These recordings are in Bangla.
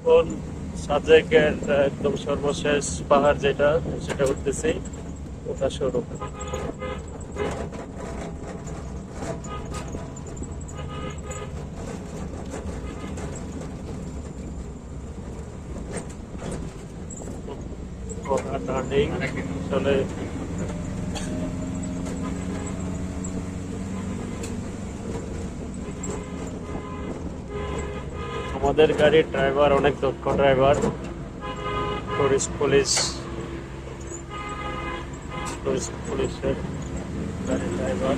এখন সাজেকের একদম সর্বশেষ পাহাড় যেটা সেটা উঠতেছি, ওটা শুরু। টার্নিং আসলে আমাদের গাড়ির ড্রাইভার অনেক দক্ষ ড্রাইভার, টুরিস্ট পুলিশ, টুরিস্ট পুলিশের গাড়ির ড্রাইভার।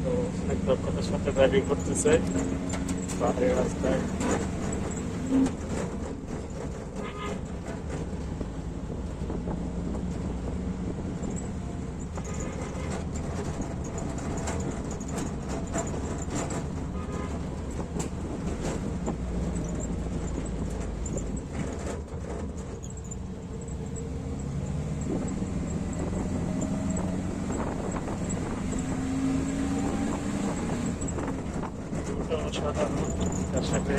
তো অনেক দক্ষতার সাথে ড্রাইভিং করতেছে পাহাড়ি রাস্তায়। অসাধারণ তার সাথে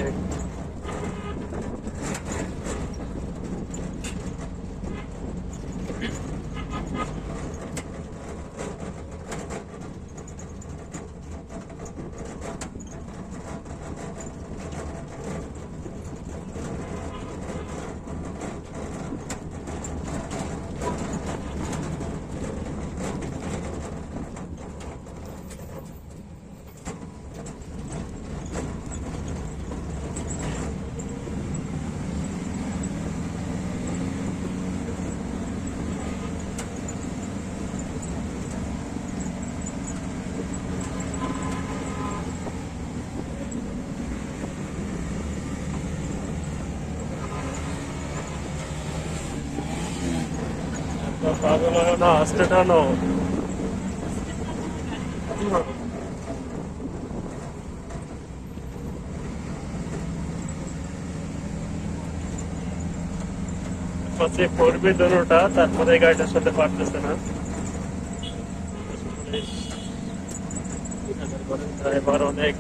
পাগল হয় না, আস্তে টানো। হচ্ছে পড়বে দোনোটা, তারপরে গাড়িটার সাথে পারতেছে না। ড্রাইভার অনেক,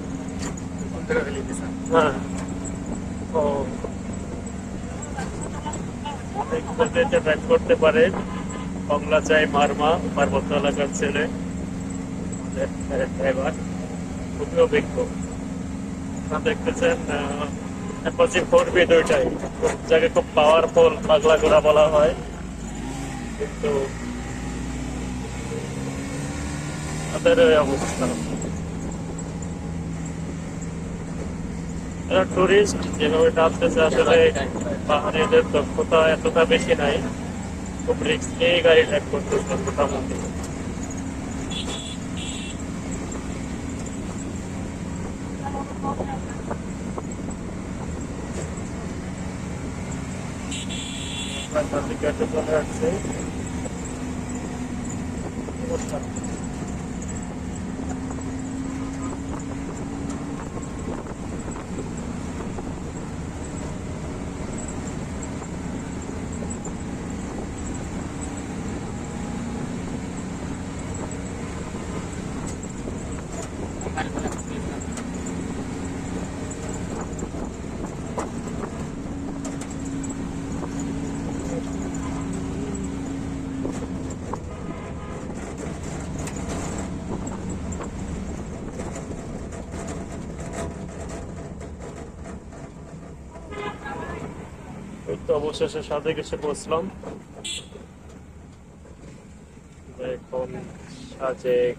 হ্যাঁ, ও অনেক ড্রাইভ করতে পারে। কমলা চাই মারমা, পার্বত্য এলাকার ছেলে, আমাদের ড্রাইভার খুবই অভিজ্ঞ। আপনারা দেখতেছেন অ্যাপাচি 4B দুইটাই, যাকে খুব পাওয়ারফুল পাগলা ঘোড়া বলা হয়, কিন্তু তাদের ওই অবস্থা। এরা টুরিস্ট যেভাবে টানতেছে, আসলে পাহাড়িদের দক্ষতা এতটা বেশি নাই, খুব রিস্ক নিয়ে গাড়ি ড্রাইভ করতেছে মোটামুটি। চলে আসছে এই তো অবশেষে সাজেক এসে পৌঁছলাম। এখন সাজেক